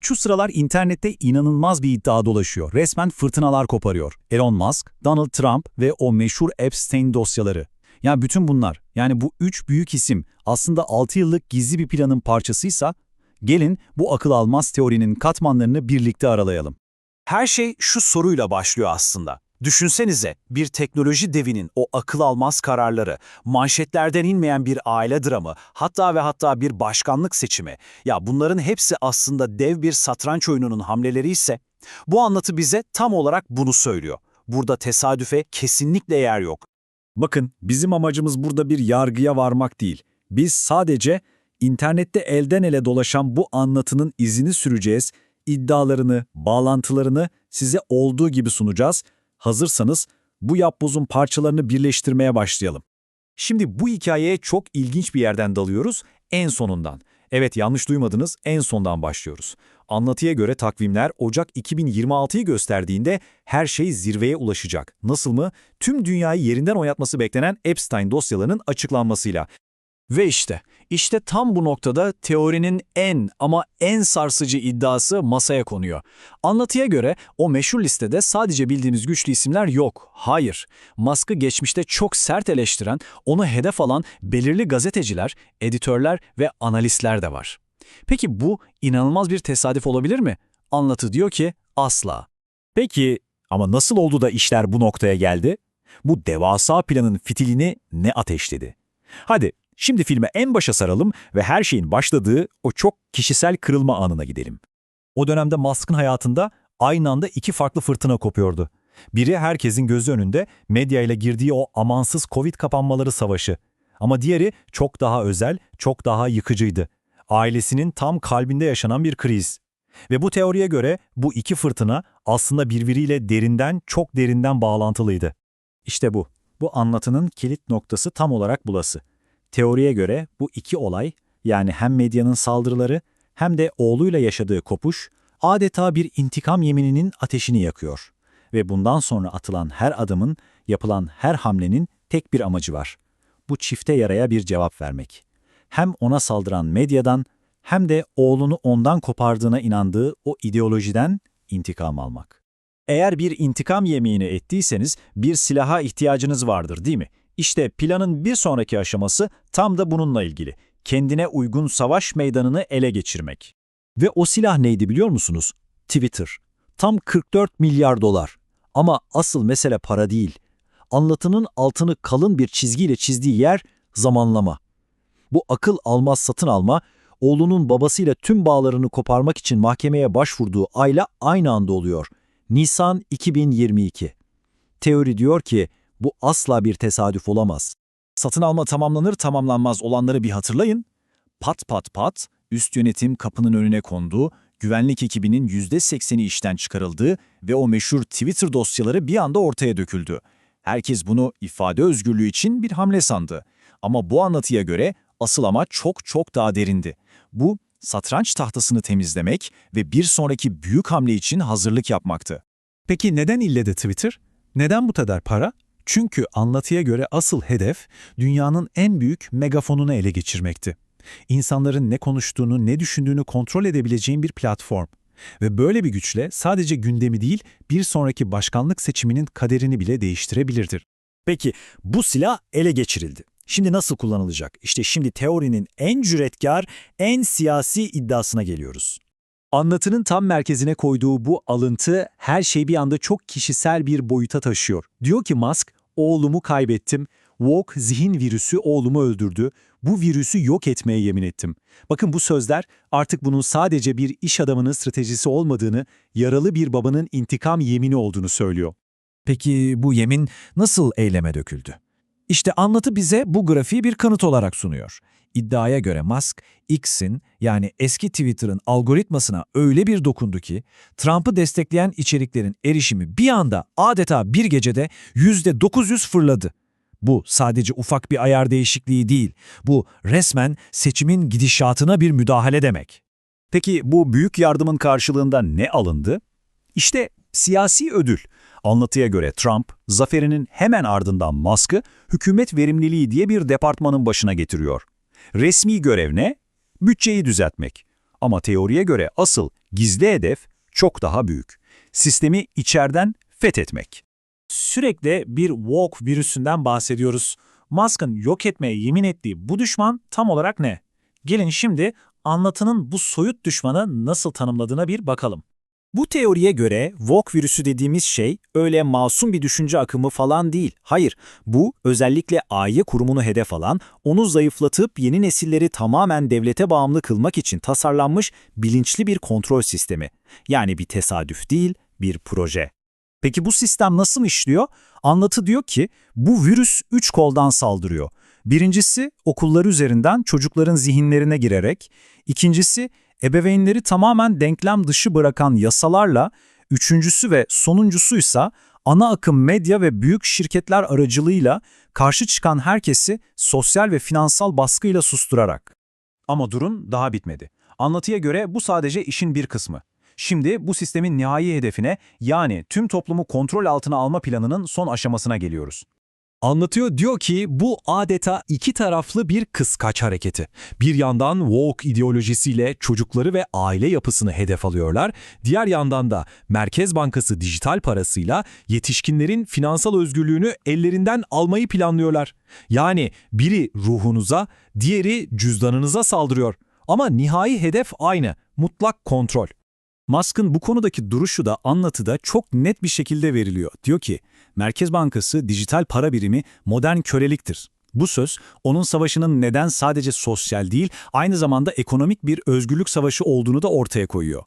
Şu sıralar internette inanılmaz bir iddia dolaşıyor. Resmen fırtınalar koparıyor. Elon Musk, Donald Trump ve o meşhur Epstein dosyaları. Yani bütün bunlar, yani bu üç büyük isim aslında 6 yıllık gizli bir planın parçasıysa, gelin bu akıl almaz teorinin katmanlarını birlikte aralayalım. Her şey şu soruyla başlıyor aslında. Düşünsenize, bir teknoloji devinin o akıl almaz kararları, manşetlerden inmeyen bir aile dramı, hatta bir başkanlık seçimi. Ya bunların hepsi aslında dev bir satranç oyununun hamleleri ise, bu anlatı bize tam olarak bunu söylüyor. Burada tesadüfe kesinlikle yer yok. Bakın, bizim amacımız burada bir yargıya varmak değil. Biz sadece internette elden ele dolaşan bu anlatının izini süreceğiz, iddialarını, bağlantılarını size olduğu gibi sunacağız. Hazırsanız bu yapbozun parçalarını birleştirmeye başlayalım. Şimdi bu hikayeye çok ilginç bir yerden dalıyoruz, en sonundan. Evet, yanlış duymadınız, en sondan başlıyoruz. Anlatıya göre takvimler Ocak 2026'yı gösterdiğinde her şey zirveye ulaşacak. Nasıl mı? Tüm dünyayı yerinden oynatması beklenen Epstein dosyalarının açıklanmasıyla. Ve işte tam bu noktada teorinin en sarsıcı iddiası masaya konuyor. Anlatıya göre o meşhur listede sadece bildiğimiz güçlü isimler yok. Hayır, Musk'ı geçmişte çok sert eleştiren, onu hedef alan belirli gazeteciler, editörler ve analistler de var. Peki bu inanılmaz bir tesadüf olabilir mi? Anlatı diyor ki asla. Peki ama nasıl oldu da işler bu noktaya geldi? Bu devasa planın fitilini ne ateşledi? Hadi şimdi filme en başa saralım ve her şeyin başladığı o çok kişisel kırılma anına gidelim. O dönemde Musk'ın hayatında aynı anda iki farklı fırtına kopuyordu. Biri herkesin gözü önünde medyayla girdiği o amansız Covid kapanmaları savaşı. Ama diğeri çok daha özel, çok daha yıkıcıydı. Ailesinin tam kalbinde yaşanan bir kriz. Ve bu teoriye göre bu iki fırtına aslında birbiriyle çok derinden bağlantılıydı. İşte bu. Bu anlatının kilit noktası tam olarak burası. Teoriye göre bu iki olay, yani hem medyanın saldırıları hem de oğluyla yaşadığı kopuş, adeta bir intikam yemininin ateşini yakıyor. Ve bundan sonra atılan her adımın, yapılan her hamlenin tek bir amacı var. Bu çifte yaraya bir cevap vermek. Hem ona saldıran medyadan hem de oğlunu ondan kopardığına inandığı o ideolojiden intikam almak. Eğer bir intikam yemini ettiyseniz bir silaha ihtiyacınız vardır, değil mi? İşte planın bir sonraki aşaması tam da bununla ilgili. Kendine uygun savaş meydanını ele geçirmek. Ve o silah neydi biliyor musunuz? Twitter. Tam 44 milyar dolar. Ama asıl mesele para değil. Anlatının altını kalın bir çizgiyle çizdiği yer zamanlama. Bu akıl almaz satın alma, oğlunun babasıyla tüm bağlarını koparmak için mahkemeye başvurduğu ayla aynı anda oluyor. Nisan 2022. Teori diyor ki, bu asla bir tesadüf olamaz. Satın alma tamamlanır tamamlanmaz olanları bir hatırlayın. Pat pat pat, üst yönetim kapının önüne kondu, güvenlik ekibinin %80'i işten çıkarıldı ve o meşhur Twitter dosyaları bir anda ortaya döküldü. Herkes bunu ifade özgürlüğü için bir hamle sandı. Ama bu anlatıya göre asıl amaç çok daha derindi. Bu, satranç tahtasını temizlemek ve bir sonraki büyük hamle için hazırlık yapmaktı. Peki neden ille de Twitter? Neden bu kadar para? Çünkü anlatıya göre asıl hedef dünyanın en büyük megafonunu ele geçirmekti. İnsanların ne konuştuğunu, ne düşündüğünü kontrol edebileceğin bir platform. Ve böyle bir güçle sadece gündemi değil, bir sonraki başkanlık seçiminin kaderini bile değiştirebilirdir. Peki bu silah ele geçirildi. Şimdi nasıl kullanılacak? İşte şimdi teorinin en cüretkar, en siyasi iddiasına geliyoruz. Anlatının tam merkezine koyduğu bu alıntı her şeyi bir anda çok kişisel bir boyuta taşıyor. Diyor ki Musk, oğlumu kaybettim, woke zihin virüsü oğlumu öldürdü, bu virüsü yok etmeye yemin ettim. Bakın bu sözler artık bunun sadece bir iş adamının stratejisi olmadığını, yaralı bir babanın intikam yemini olduğunu söylüyor. Peki bu yemin nasıl eyleme döküldü? İşte anlatı bize bu grafiği bir kanıt olarak sunuyor. İddiaya göre Musk, X'in yani eski Twitter'ın algoritmasına öyle bir dokundu ki, Trump'ı destekleyen içeriklerin erişimi bir anda adeta bir gecede %900 fırladı. Bu sadece ufak bir ayar değişikliği değil, bu resmen seçimin gidişatına bir müdahale demek. Peki bu büyük yardımın karşılığında ne alındı? İşte siyasi ödül. Anlatıya göre Trump, zaferinin hemen ardından Musk'ı hükümet verimliliği diye bir departmanın başına getiriyor. Resmi görev ne? Bütçeyi düzeltmek. Ama teoriye göre asıl gizli hedef çok daha büyük. Sistemi içeriden fethetmek. Sürekli bir woke virüsünden bahsediyoruz. Musk'ın yok etmeye yemin ettiği bu düşman tam olarak ne? Gelin şimdi anlatının bu soyut düşmanı nasıl tanımladığına bir bakalım. Bu teoriye göre woke virüsü dediğimiz şey öyle masum bir düşünce akımı falan değil. Hayır, bu özellikle aile kurumunu hedef alan, onu zayıflatıp yeni nesilleri tamamen devlete bağımlı kılmak için tasarlanmış bilinçli bir kontrol sistemi. Yani bir tesadüf değil, bir proje. Peki bu sistem nasıl işliyor? Anlatı diyor ki bu virüs 3 koldan saldırıyor. Birincisi okullar üzerinden çocukların zihinlerine girerek, ikincisi ebeveynleri tamamen denklem dışı bırakan yasalarla, üçüncüsü ve sonuncusuysa ana akım medya ve büyük şirketler aracılığıyla karşı çıkan herkesi sosyal ve finansal baskıyla susturarak. Ama durun daha bitmedi. Anlatıya göre bu sadece işin bir kısmı. Şimdi bu sistemin nihai hedefine, yani tüm toplumu kontrol altına alma planının son aşamasına geliyoruz. Anlatıyor, diyor ki bu adeta iki taraflı bir kıskaç hareketi. Bir yandan woke ideolojisiyle çocukları ve aile yapısını hedef alıyorlar, diğer yandan da Merkez Bankası dijital parasıyla yetişkinlerin finansal özgürlüğünü ellerinden almayı planlıyorlar. Yani biri ruhunuza, diğeri cüzdanınıza saldırıyor. Ama nihai hedef aynı, mutlak kontrol. Musk'ın bu konudaki duruşu da anlatıda çok net bir şekilde veriliyor. Diyor ki, Merkez Bankası dijital para birimi modern köleliktir. Bu söz, onun savaşının neden sadece sosyal değil, aynı zamanda ekonomik bir özgürlük savaşı olduğunu da ortaya koyuyor.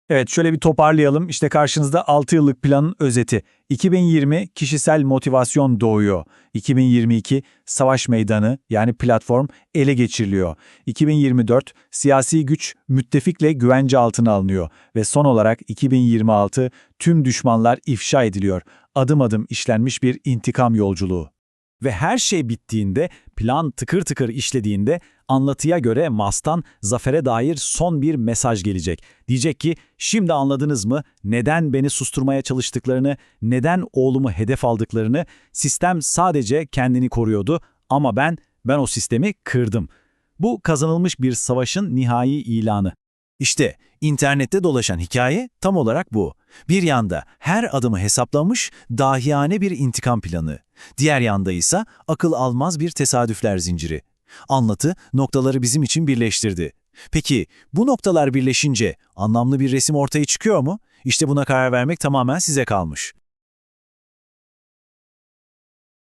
Evet, şöyle bir toparlayalım. İşte karşınızda 6 yıllık planın özeti. 2020 kişisel motivasyon doğuyor. 2022 savaş meydanı yani platform ele geçiriliyor. 2024 siyasi güç müttefikle güvence altına alınıyor. Ve son olarak 2026 tüm düşmanlar ifşa ediliyor. Adım adım işlenmiş bir intikam yolculuğu. Ve her şey bittiğinde, plan tıkır tıkır işlediğinde anlatıya göre Musk'tan zafere dair son bir mesaj gelecek. Diyecek ki, şimdi anladınız mı neden beni susturmaya çalıştıklarını, neden oğlumu hedef aldıklarını? Sistem sadece kendini koruyordu ama ben o sistemi kırdım. Bu kazanılmış bir savaşın nihai ilanı. İşte internette dolaşan hikaye tam olarak bu. Bir yanda her adımı hesaplamış, dahiyane bir intikam planı. Diğer yanda ise akıl almaz bir tesadüfler zinciri. Anlatı noktaları bizim için birleştirdi. Peki bu noktalar birleşince anlamlı bir resim ortaya çıkıyor mu? İşte buna karar vermek tamamen size kalmış.